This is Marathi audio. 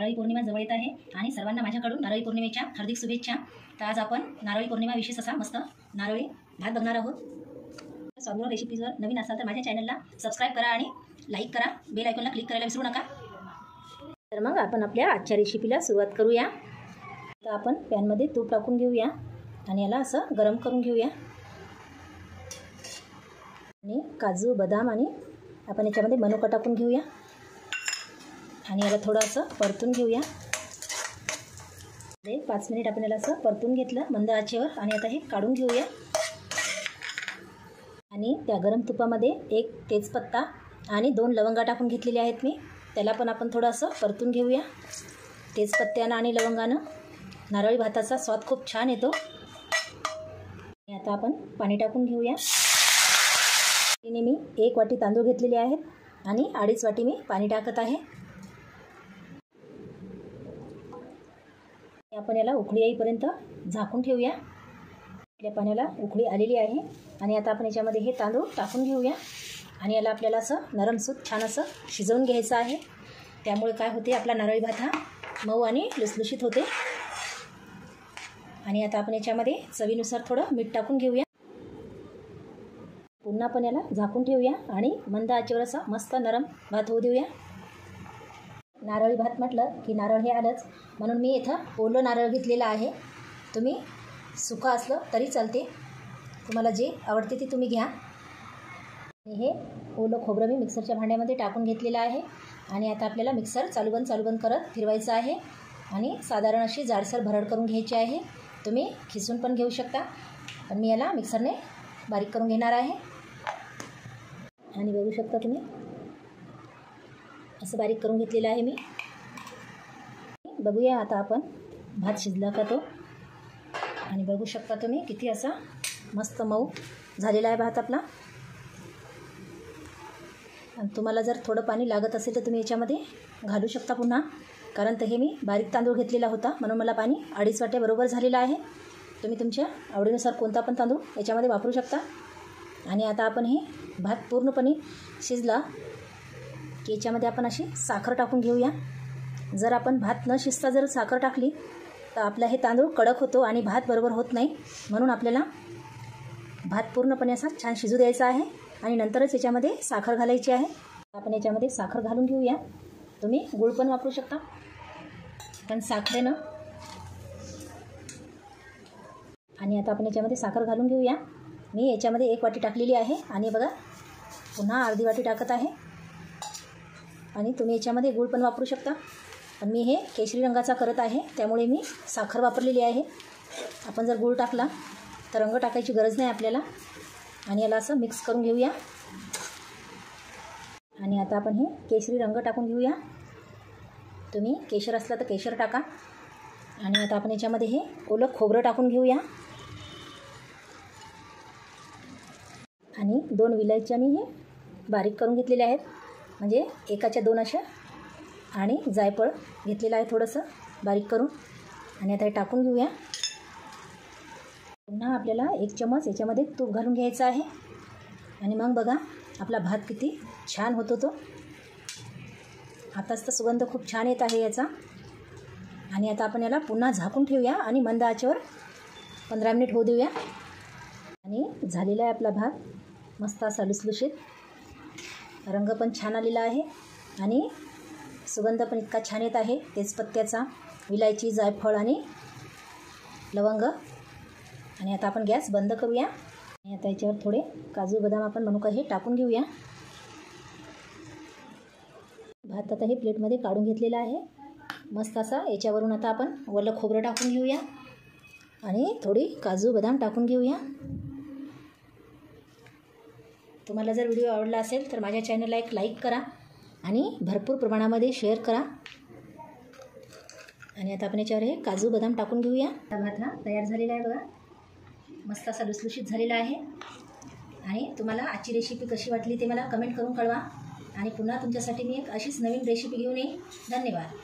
नारळी पौर्णिमा जवळ येत आहे आणि सर्वांना माझ्याकडून नारळी पौर्णिमेच्या हार्दिक शुभेच्छा। तर आज आपण नारळी पौर्णिमा विशेष असा मस्त नारळी भात बघणार आहोत। स्वागत रेसिपीजवर नवीन असाल तर माझ्या चॅनलला सबस्क्राइब करा आणि लाईक करा, बेल आयकॉनला क्लिक करायला विसरू नका। तर मग आपण आपल्या आजच्या रेसिपीला सुरुवात करूया। तर आपण पॅनमध्ये तूप टाकून घेऊया आणि याला असं गरम करून घेऊया आणि काजू बदाम आणि आपण याच्यामध्ये मनुका टाकून घेऊया आणि याला थोडं असं परतून घेऊया। 5 मिनिट आपण याला असं परतून घेतलं मंद आचेवर आणि आता हे काढून घेऊया आणि त्या गरम तुपामध्ये 1 तेजपत्ता आणि 2 लवंगा टाकून घेतलेले आहेत मी, त्याला पण आपण थोडं असं परतून घेऊया। तेजपत्त्यानं आणि लवंगानं नारळी भाताचा स्वाद खूप छान येतो। आता आपण पाणी टाकून घेऊया। तिने मी 1 वाटी तांदूळ घेतलेले आहेत आणि 2.5 वाटी मी पाणी टाकत आहे। आपण याला उकळी येईपर्यंत झाकून ठेवूया। आपल्या पाण्याला उकळी आलेली आहे आणि आता आपण याच्यामध्ये हे तांदूळ टाकून घेऊया आणि याला आपल्याला असं नरमसूत छान असं शिजवून घ्यायचं आहे। त्यामुळे काय होते, आपला नारळी भात हा मऊ आणि लुसलुशीत होते। आणि आता आपण याच्यामध्ये चवीनुसार थोडं मीठ टाकून घेऊया। पुन्हा आपण याला झाकून ठेवूया आणि मंद आचेवर असा मस्त नरम भात होऊ देऊया। नारळी भात म्हटलं की नारळ हे आलंच, म्हणून मी इथं ओलं नारळ घेतलेलं आहे। तुम्ही सुकं असलं तरी चालते, तुम्हाला जे आवडते ते तुम्ही घ्या। हे ओलं खोबरं मी मिक्सरच्या भांड्यामध्ये टाकून घेतलेलं आहे आणि आता आपल्याला मिक्सर चालू बंद करत फिरवायचं आहे आणि साधारण अशी जाडसर भरड करून घ्यायची आहे। तुम्ही खिसून पण घेऊ शकता, पण मी याला मिक्सरने बारीक करून घेणार आहे आणि बघू शकता तुम्ही असं बारीक करून घेतलेलं आहे मी। बघूया आता आपण भात शिजला का तो, आणि बघू शकता तुम्ही किती असा मस्त मऊ झालेला आहे भात आपला। आणि तुम्हाला जर थोडं पाणी लागत असेल तर तुम्ही याच्यामध्ये घालू शकता पुन्हा, कारण तर हे मी बारीक तांदूळ घेतलेला होता म्हणून मला पाणी 2.5 वाट्या बरोबर झालेलं आहे। तुम्ही तुमच्या आवडीनुसार कोणता पण तांदूळ याच्यामध्ये वापरू शकता। आणि आता आपण हे भात पूर्णपणे शिजला की याच्यामध्ये आपण अशी साखर टाकून घेऊया। जर आपण भात न शिजता जर साखर टाकली तर आपला हे तांदूळ कडक होतो आणि भात बरोबर होत नाही, म्हणून आपल्याला भात पूर्णपणे असा छान शिजू द्यायचा आहे आणि नंतरच याच्यामध्ये साखर घालायची आहे। आपण याच्यामध्ये साखर घालून घेऊया, तुम्ही गूळ पण वापरू शकता, पण साखरेनं। आणि आता आपण याच्यामध्ये साखर घालून घेऊया। मी याच्यामध्ये 1 वाटी टाकलेली आहे आणि बघा पुन्हा अर्धी वाटी टाकत आहे। आणि तुम्ही याच्यामध्ये गूळ पण वापरू शकता, पण मी हे केशरी रंगाचा करत आहे त्यामुळे मी साखर वापरलेली आहे। आपण जर गूळ टाकला तर रंग टाकायची गरज नाही आपल्याला। आणि याला असं मिक्स करून घेऊया आणि आता आपण हे केशरी रंग टाकून घेऊया। तुम्ही केशर असला तर केशर टाका। आणि आता आपण याच्यामध्ये हे ओलं खोबरं टाकून घेऊया आणि 2 विलायच्या मी हे बारीक करून घेतलेल्या आहेत, म्हणजे एकाच्या 2 अशा, आणि जायफळ घेतलेलं आहे थोडंसं बारीक करून। आणि आता हे टाकून घेऊया। पुन्हा आपल्याला 1 चमच याच्यामध्ये तूप घालून घ्यायचं आहे आणि मग बघा आपला भात किती छान होतो तो। आताच तर सुगंध खूप छान येत आहे याचा। आणि आता आपण याला पुन्हा झाकून ठेवूया आणि मंद आचेवर 15 मिनिट होऊ देऊया। आणि झालेला आहे आपला भात मस्त असा लुसलुशीत, रंग पण छान आलेला आहे आणि सुगंध पण इतका छान येत आहे तेजपत्त्याचा, विलायची, जायफळ आणि लवंग। आणि आता आपण गॅस बंद करूया आणि आता याच्यावर थोडे काजू बदाम आपण मनुका हे टाकून घेऊया। भात आता हे प्लेटमध्ये काढून घेतलेला आहे मस्त असा। याच्यावरून आता आपण ओलं खोबरं टाकून घेऊया आणि थोडी काजू बदाम टाकून घेऊया। तुम्हाला जर व्हिडिओ आवडला असेल तर माझ्या चॅनलला एक लाईक करा आणि भरपूर प्रमाणामध्ये शेअर करा। आणि आता आपण याच्यावर हे काजू बदाम टाकून घेऊया। भात हा तयार झालेला आहे बघा, मस्त असा लुसलुशीत झालेला आहे। आणि तुम्हाला आजची रेसिपी कशी वाटली ते मला कमेंट करून कळवा आणि पुन्हा तुमच्यासाठी मी एक अशीच नवीन रेसिपी घेऊन येईन। धन्यवाद।